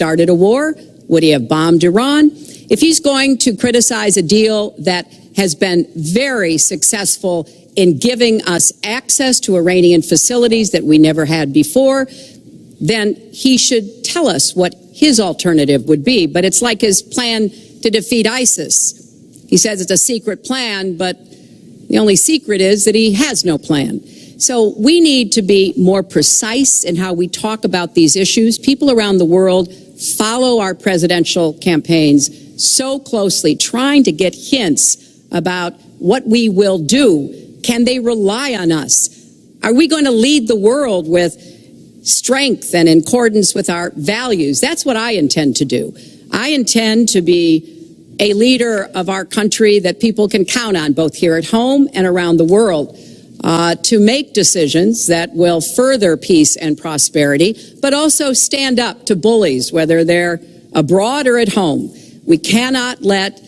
started a war? Would he have bombed Iran? If he's going to criticize a deal that has been very successful in giving us access to Iranian facilities that we never had before, then he should tell us what his alternative would be. But it's like his plan to defeat ISIS. He says it's a secret plan, but the only secret is that he has no plan. So we need to be more precise in how we talk about these issues. People around the world follow our presidential campaigns so closely, trying to get hints about what we will do. Can they rely on us? Are we going to lead the world with strength and in accordance with our values? That's what I intend to do. I intend to be a leader of our country that people can count on, both here at home and around the world, to make decisions that will further peace and prosperity, but also stand up to bullies, whether they're abroad or at home. We cannot let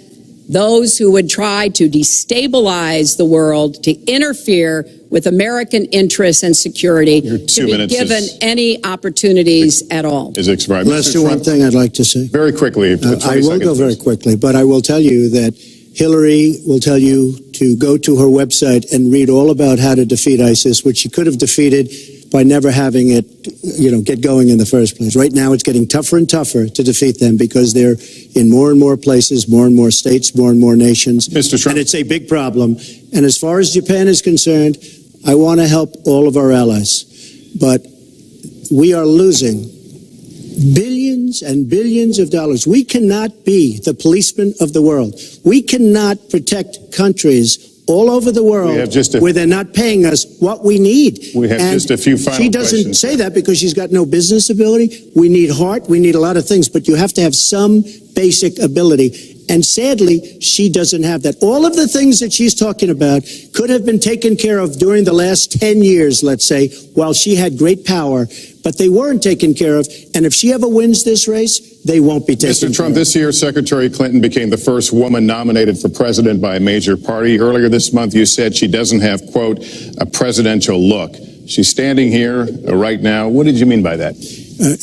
those who would try to destabilize the world, to interfere with American interests and security, to be given any opportunities at all. Is expired. Let's do one thing I'd like to say. Very quickly. I will go very quickly, but I will tell you that Hillary will tell you to go to her website and read all about how to defeat ISIS, which she could have defeated by never having it, get going in the first place. Right now, it's getting tougher and tougher to defeat them because they're in more and more places, more and more states, more and more nations. Mr. Trump. And it's a big problem. And as far as Japan is concerned, I want to help all of our allies. But we are losing billions and billions of dollars. We cannot be the policeman of the world. We cannot protect countries all over the world where they're not paying us what we need. We have just a few final questions. She doesn't say that because she's got no business ability. We need heart. We need a lot of things, but you have to have some basic ability. And sadly, she doesn't have that. All of the things that she's talking about could have been taken care of during the last 10 years, let's say, while she had great power, but they weren't taken care of. And if she ever wins this race, they won't be taken care of. Mr. Trump, this year, Secretary Clinton became the first woman nominated for president by a major party. Earlier this month, you said she doesn't have, quote, a presidential look. She's standing here right now. What did you mean by that?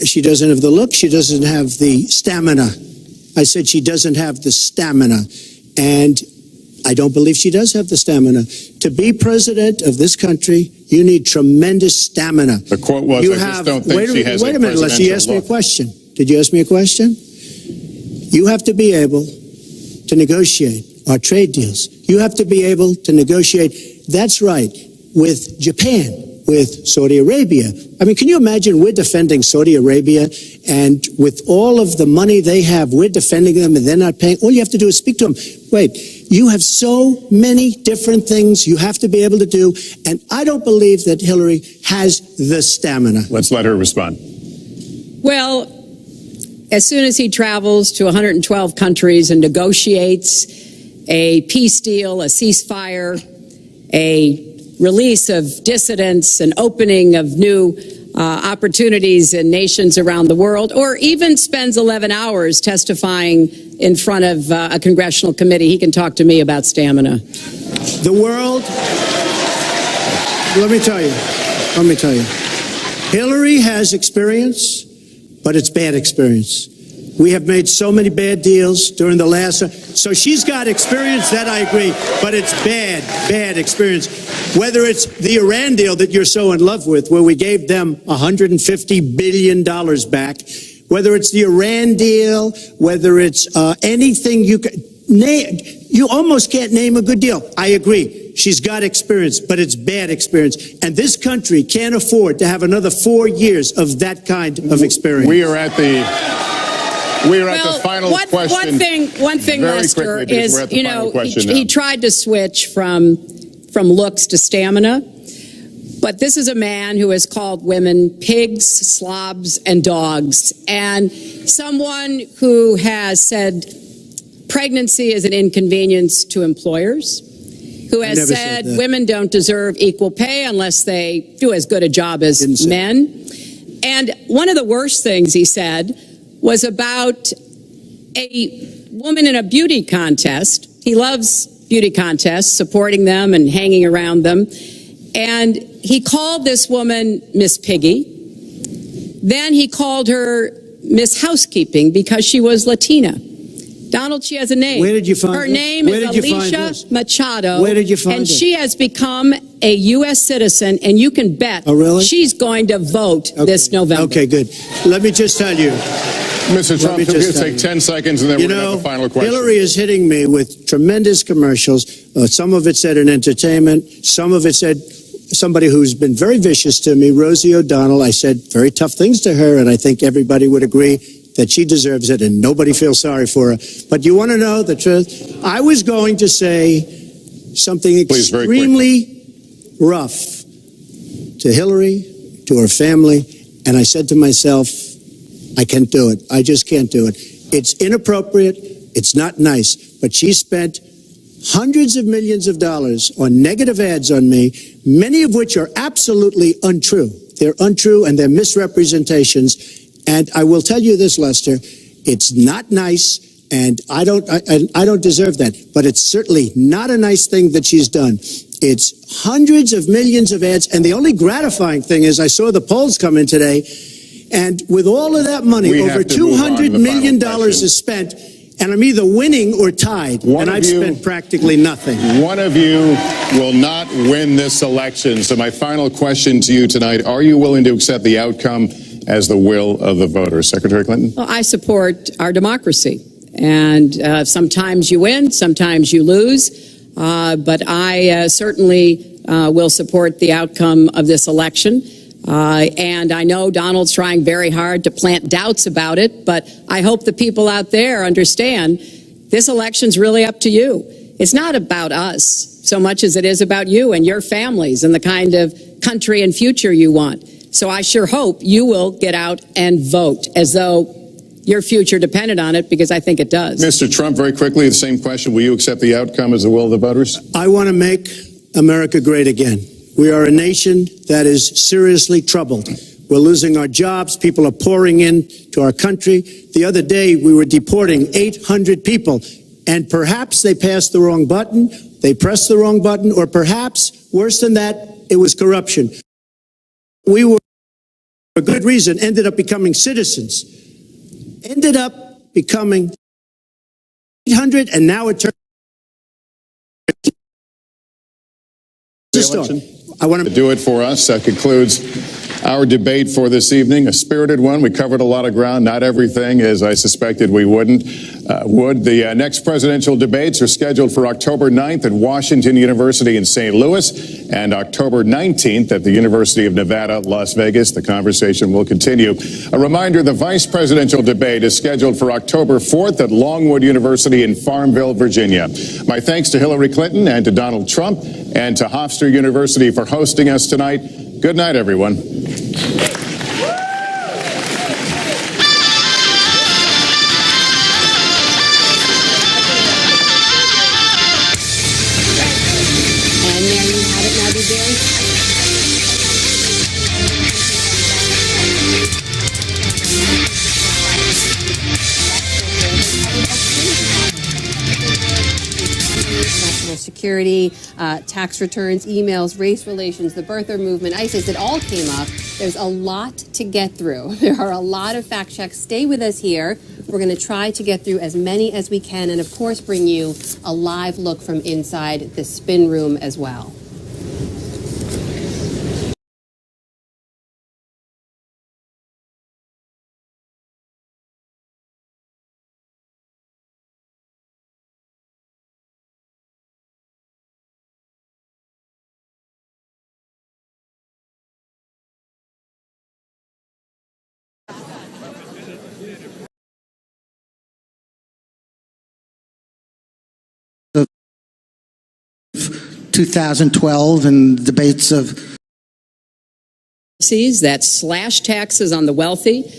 She doesn't have the look. She doesn't have the stamina. I said she doesn't have the stamina, and I don't believe she does have the stamina. To be president of this country, you need tremendous stamina. The quote was, I just don't think she has a presidential look. Wait a minute, Leslie, you asked me a question. Did you ask me a question? You have to be able to negotiate our trade deals. You have to be able to negotiate, that's right, with Japan, with Saudi Arabia. I mean, can you imagine we're defending Saudi Arabia, and with all of the money they have, we're defending them and they're not paying? All you have to do is speak to them. Wait, you have so many different things you have to be able to do, and I don't believe that Hillary has the stamina. Let's let her respond. Well, as soon as he travels to 112 countries and negotiates a peace deal, a ceasefire, a release of dissidents, an opening of new opportunities in nations around the world, or even spends 11 hours testifying in front of a congressional committee, he can talk to me about stamina. The world, let me tell you, Hillary has experience, but it's bad experience. We have made so many bad deals during the last, so she's got experience, that I agree, but it's bad experience. Whether it's the Iran deal that you're so in love with, where we gave them $150 billion back, whether it's the Iran deal, whether it's anything you can name, you almost can't name a good deal. I agree. She's got experience, but it's bad experience. And this country can't afford to have another 4 years of that kind of experience. We are at the final question. One thing, Lester, is, he tried to switch from looks to stamina, but this is a man who has called women pigs, slobs, and dogs, and someone who has said pregnancy is an inconvenience to employers, who has said women don't deserve equal pay unless they do as good a job as men. And one of the worst things he said was about a woman in a beauty contest. He loves beauty contests, supporting them and hanging around them. And he called this woman Miss Piggy. Then he called her Miss Housekeeping because she was Latina. Donald, she has a name. Where did you find Her this? name Where is did you find Alicia this? Machado. Where did you find and it? she has become a U.S. citizen, and you can bet really? she's going to vote this November. Okay, good. Let me just tell you. Mr. Trump, we're going to take 10 seconds, and then we're going to have the final question. Hillary is hitting me with tremendous commercials. Some of it said in entertainment. Some of it said somebody who's been very vicious to me, Rosie O'Donnell. I said very tough things to her, and I think everybody would agree that she deserves it, and nobody feels sorry for her. But you want to know the truth? I was going to say something extremely rough to Hillary, to her family, and I said to myself, I can't do it. I just can't do it. It's inappropriate. It's not nice. But she spent hundreds of millions of dollars on negative ads on me, many of which are absolutely untrue. They're untrue and they're misrepresentations. And I will tell you this, Lester, it's not nice, and I don't deserve that. But it's certainly not a nice thing that she's done. It's hundreds of millions of ads, and the only gratifying thing is I saw the polls come in today, and with all of that money, over $200 million is spent, and I'm either winning or tied, and I've spent practically nothing. One of you will not win this election. So my final question to you tonight, are you willing to accept the outcome as the will of the voters? Secretary Clinton? Well, I support our democracy. And sometimes you win, sometimes you lose. But I certainly will support the outcome of this election. And I know Donald's trying very hard to plant doubts about it, but I hope the people out there understand this election's really up to you. It's not about us so much as it is about you and your families and the kind of country and future you want. So I sure hope you will get out and vote as though your future depended on it, because I think it does. Mr. Trump, very quickly, the same question. Will you accept the outcome as the will of the voters? I want to make America great again. We are a nation that is seriously troubled. We're losing our jobs. People are pouring into our country. The other day, we were deporting 800 people, and perhaps they passed the wrong button, they pressed the wrong button, or perhaps, worse than that, it was corruption. We were, for good reason, ended up becoming citizens. Ended up becoming 800, and now it turned. I want to do it for us. That concludes our debate for this evening. A spirited one. We covered a lot of ground, not everything, as I suspected we would. The next presidential debates are scheduled for October 9th at Washington University in St. Louis and October 19th at the University of Nevada, Las Vegas. The conversation will continue. A reminder, the vice presidential debate is scheduled for October 4th at Longwood University in Farmville, Virginia. My thanks to Hillary Clinton and to Donald Trump and to Hofstra University for hosting us tonight. Good night, everyone. Security, tax returns, emails, race relations, the birther movement, ISIS, it all came up. There's a lot to get through. There are a lot of fact checks. Stay with us here. We're going to try to get through as many as we can and, of course, bring you a live look from inside the spin room as well. Of 2012 and debates of that slash taxes on the wealthy.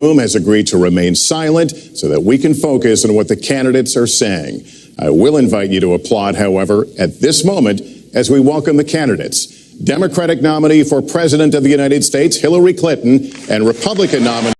room has agreed to remain silent so that we can focus on what the candidates are saying. I will invite you to applaud, however, at this moment as we welcome the candidates. Democratic nominee for President of the United States, Hillary Clinton, and Republican nominee